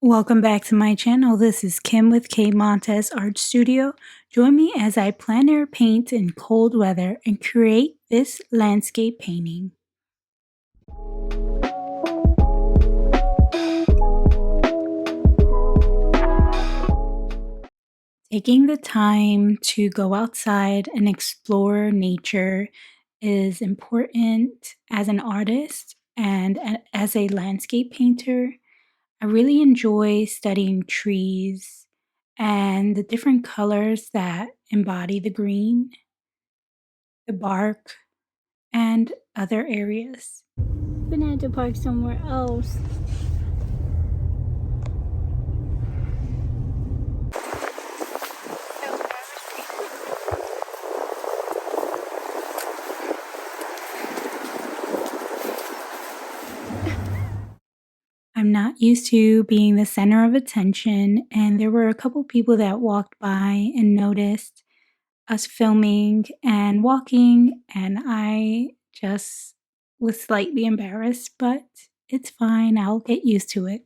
Welcome back to my channel. This is Kim with K Montes Art Studio. Join me as I plein air paint in cold weather and create this landscape painting. Taking the time to go outside and explore nature is important as an artist and as a landscape painter. I really enjoy studying trees and the different colors that embody the green, the bark, and other areas. Gonna have to park somewhere else. I'm not used to being the center of attention, and there were a couple people that walked by and noticed us filming and walking, and I just was slightly embarrassed, but it's fine. I'll get used to it.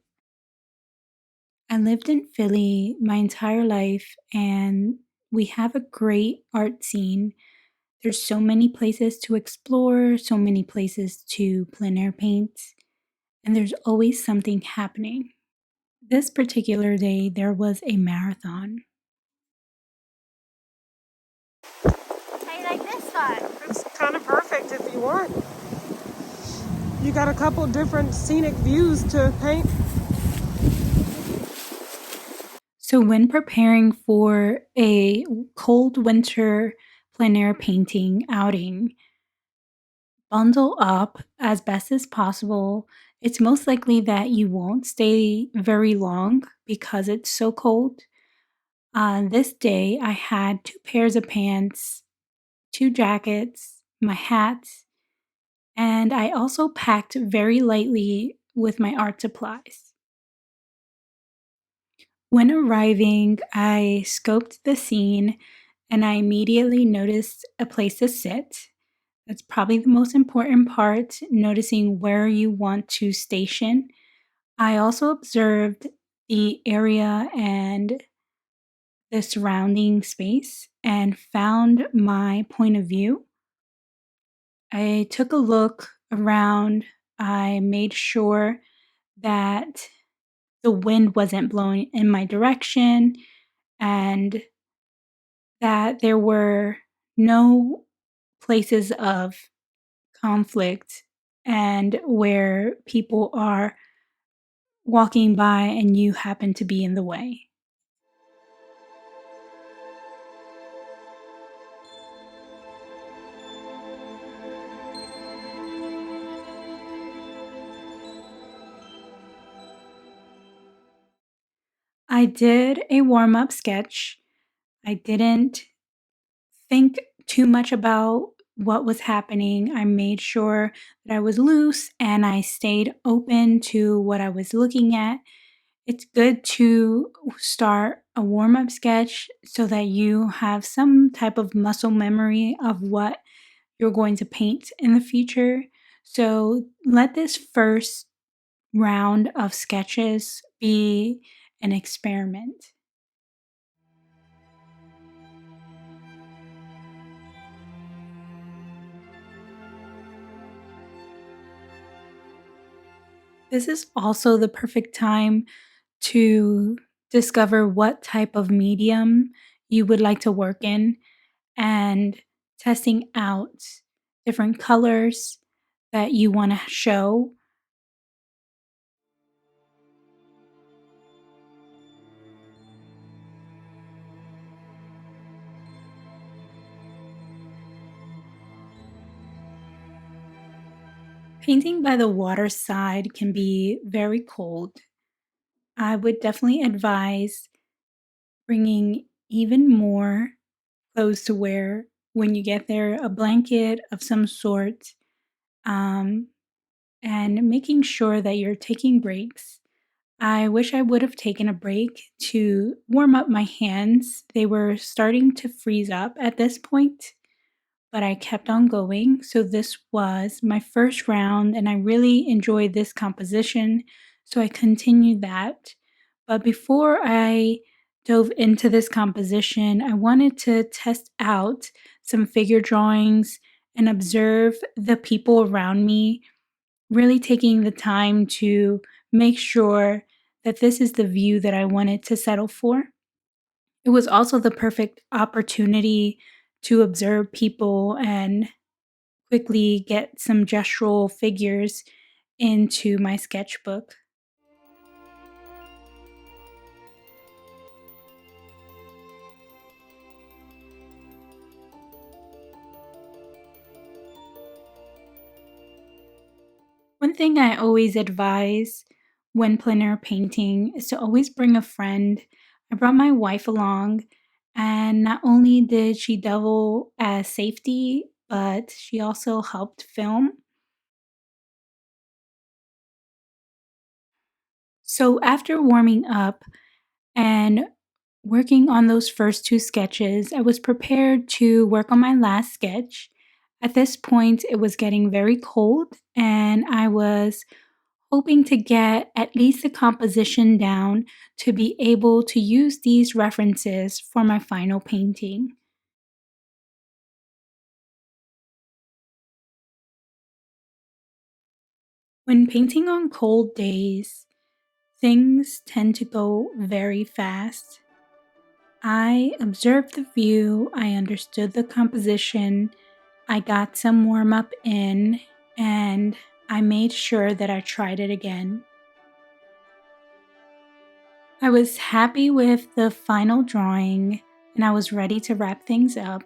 I lived in Philly my entire life, and we have a great art scene. There's so many places to explore, so many places to plein air paint, and there's always something happening. This particular day, there was a marathon. How you like this spot? It's kind of perfect if you want. You got a couple different scenic views to paint. So, when preparing for a cold winter plein air painting outing, bundle up as best as possible. It's most likely that you won't stay very long because it's so cold. On this day, I had two pairs of pants, two jackets, my hat, and I also packed very lightly with my art supplies. When arriving, I scoped the scene and I immediately noticed a place to sit. That's probably the most important part, noticing where you want to station. I also observed the area and the surrounding space and found my point of view. I took a look around. I made sure that the wind wasn't blowing in my direction and that there were no places of conflict and where people are walking by and you happen to be in the way. I did a warm up sketch. I didn't think too much about what was happening. I made sure that I was loose and I stayed open to what I was looking at. It's good to start a warm up sketch so that you have some type of muscle memory of what you're going to paint in the future. So let this first round of sketches be an experiment. This is also the perfect time to discover what type of medium you would like to work in and testing out different colors that you want to show. Painting by the waterside can be very cold. I would definitely advise bringing even more clothes to wear when you get there, a blanket of some sort, um, and making sure that you're taking breaks. I wish I would have taken a break to warm up my hands. They were starting to freeze up at this point, but I kept on going. So this was my first round, and I really enjoyed this composition. So I continued that. But before I dove into this composition, I wanted to test out some figure drawings and observe the people around me, really taking the time to make sure that this is the view that I wanted to settle for. It was also the perfect opportunity to observe people and quickly get some gestural figures into my sketchbook. One thing I always advise when plein air painting is to always bring a friend. I brought my wife along, and not only did she double as safety, but she also helped film. So after warming up and working on those first two sketches, I was prepared to work on my last sketch. At this point, it was getting very cold, and I was hoping to get at least the composition down to be able to use these references for my final painting. When painting on cold days, things tend to go very fast. I observed the view, I understood the composition, I got some warm up in, and I made sure that I tried it again. I was happy with the final drawing and I was ready to wrap things up.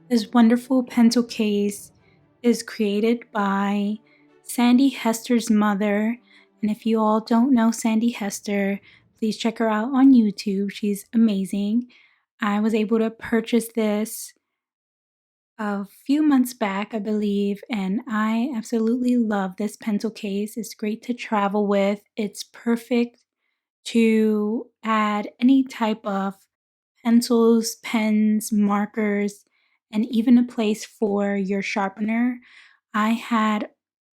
This wonderful pencil case is created by Sandy Hester's mother. And if you all don't know Sandy Hester, please check her out on YouTube. She's amazing. I was able to purchase this a few months back, I believe, and I absolutely love this pencil case. It's great to travel with. It's perfect to add any type of pencils, pens, markers, and even a place for your sharpener. I had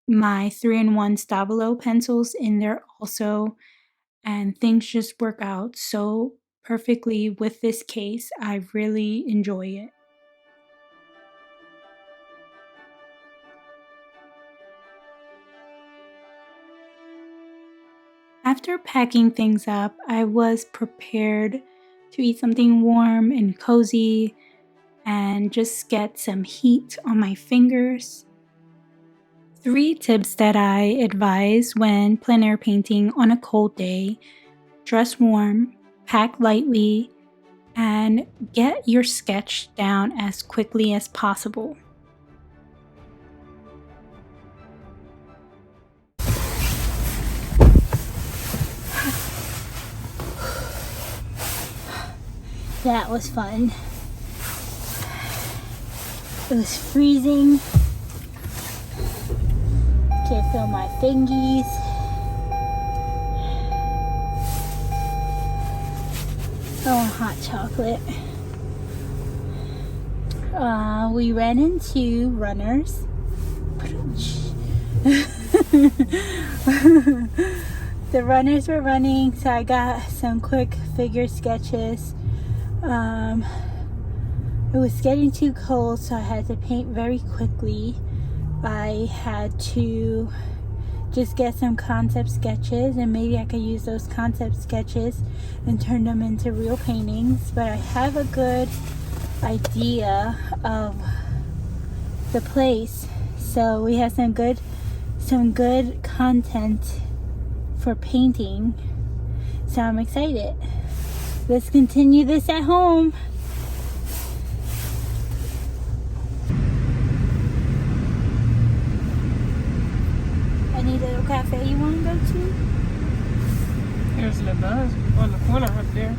my 3-in-1 Stabilo pencils in there also, and things just work out so perfectly with this case. I really enjoy it. After packing things up, I was prepared to eat something warm and cozy and just get some heat on my fingers. 3 tips that I advise when plein air painting on a cold day: dress warm, pack lightly, and get your sketch down as quickly as possible. That was fun. It was freezing. Can't feel my fingies. I want hot chocolate. We ran into runners. The runners were running, so I got some quick figure sketches. It was getting too cold, so I had to paint very quickly. I had to just get some concept sketches, and maybe I could use those concept sketches and turn them into real paintings. But I have a good idea of the place, so we have some good content for painting. So I'm excited. Let's continue this at home. Any little cafe you want to go to? There's Le Buzz on the corner up there.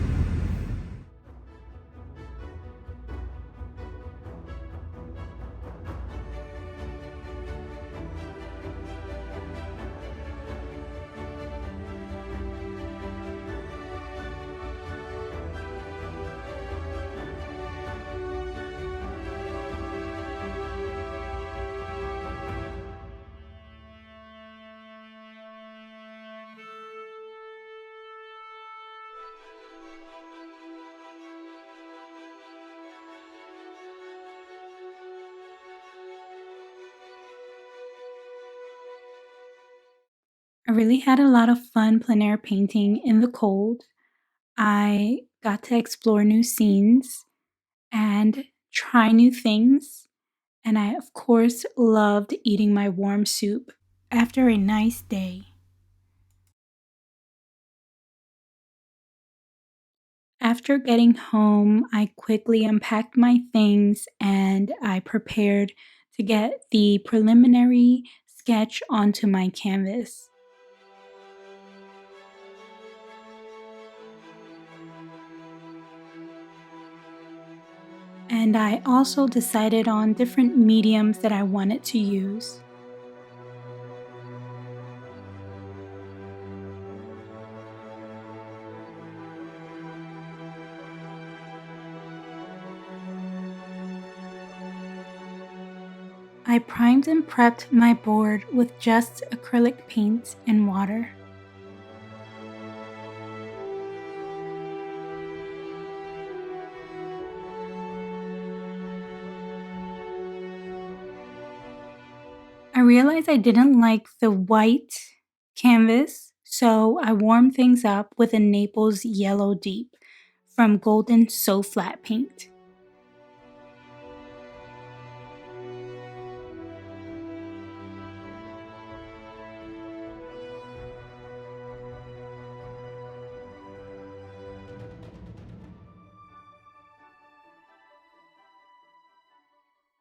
I really had a lot of fun plein air painting in the cold. I got to explore new scenes and try new things. And I, of course, loved eating my warm soup after a nice day. After getting home, I quickly unpacked my things and I prepared to get the preliminary sketch onto my canvas. And I also decided on different mediums that I wanted to use. I primed and prepped my board with just acrylic paint and water. I realized I didn't like the white canvas, so I warmed things up with a Naples Yellow Deep from Golden So Flat paint.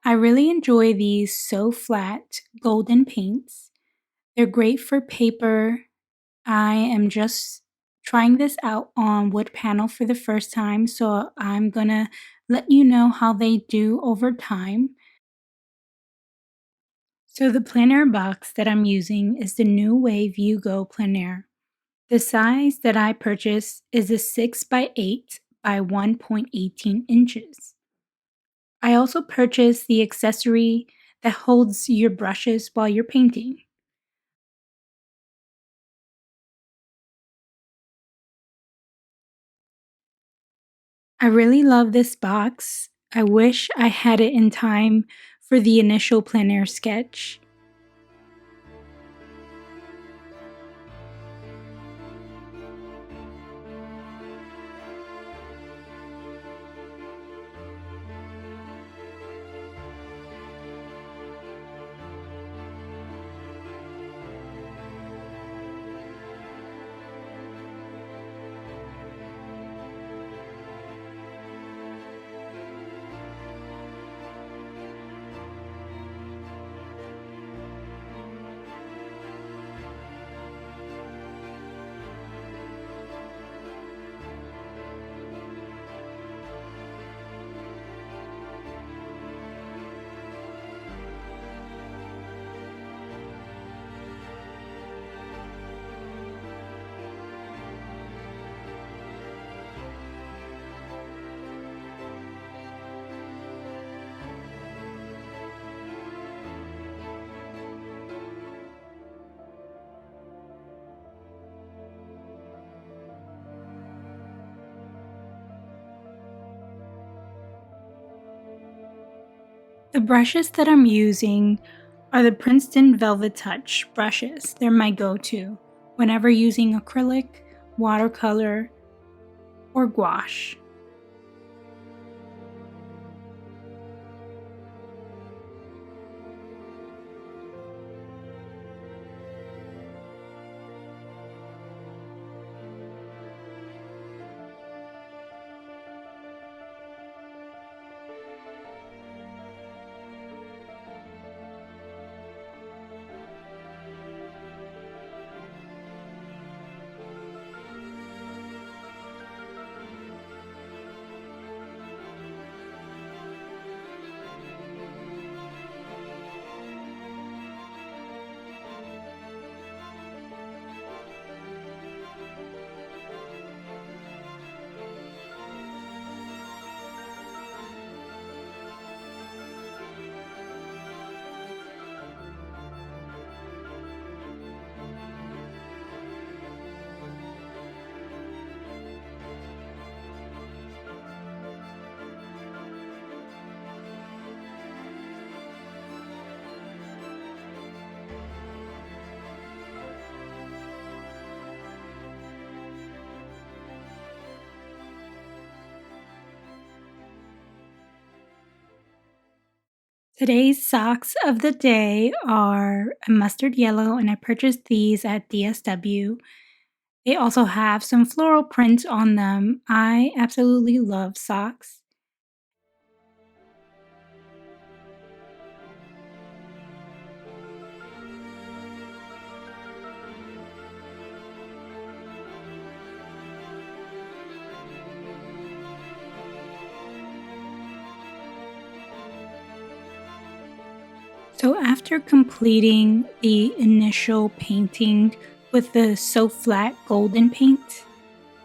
I really enjoy these So Flat golden paints. They're great for paper. I am just trying this out on wood panel for the first time, so I'm gonna let you know how they do over time. So the plein air box that I'm using is the New Wave You Go Plein Air. The size that I purchased is a 6 by 8 by 1.18 inches. I also purchased the accessory that holds your brushes while you're painting. I really love this box. I wish I had it in time for the initial plein air sketch. The brushes that I'm using are the Princeton Velvet Touch brushes. They're my go-to whenever using acrylic, watercolor, or gouache. Today's socks of the day are a mustard yellow, and I purchased these at DSW. They also have some floral prints on them. I absolutely love socks. So after completing the initial painting with the So Flat golden paint,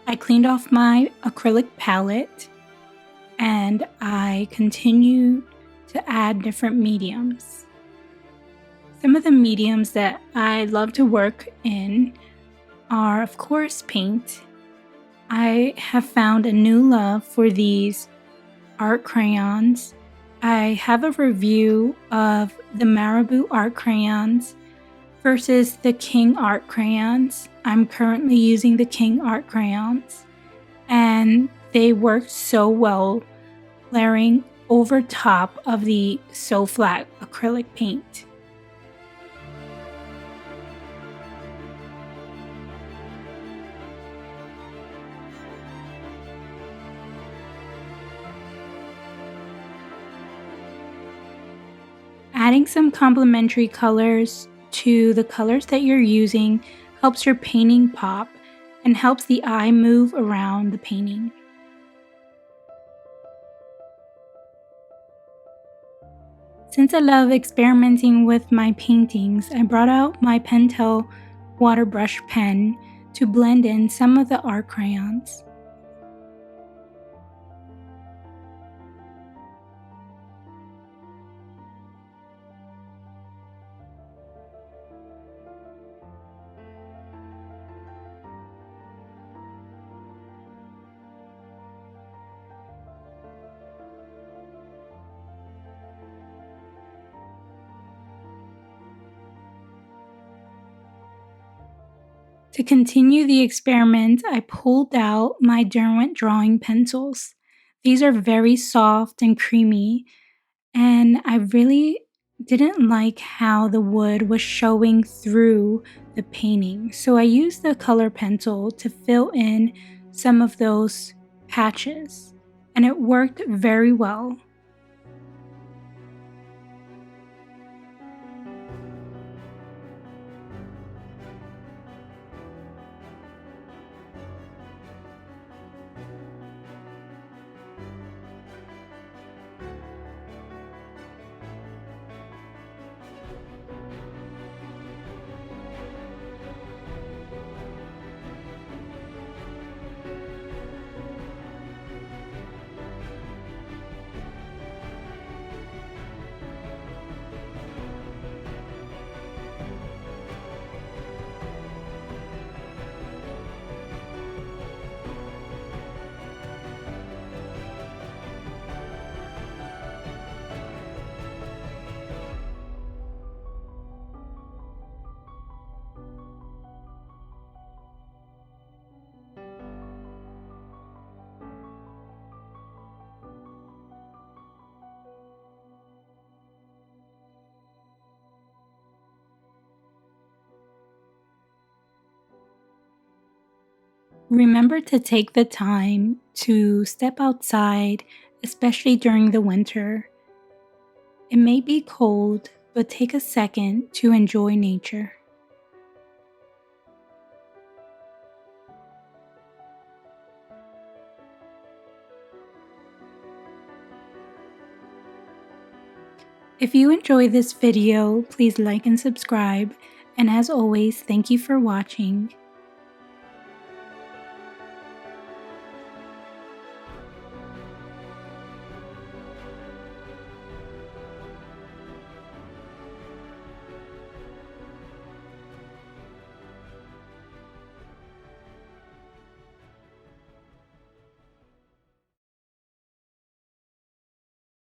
I cleaned off my acrylic palette and I continued to add different mediums. Some of the mediums that I love to work in are, of course, paint. I have found a new love for these art crayons. I have a review of the Marabou art crayons versus the King art crayons. I'm currently using the King art crayons, and they work so well layering over top of the So Flat acrylic paint. Adding some complementary colors to the colors that you're using helps your painting pop and helps the eye move around the painting. Since I love experimenting with my paintings, I brought out my Pentel water brush pen to blend in some of the art crayons. To continue the experiment, I pulled out my Derwent drawing pencils. These are very soft and creamy, and I really didn't like how the wood was showing through the painting. So I used the color pencil to fill in some of those patches, and it worked very well. Remember to take the time to step outside, especially during the winter. It may be cold, but take a second to enjoy nature. If you enjoy this video, please like and subscribe. And as always, thank you for watching.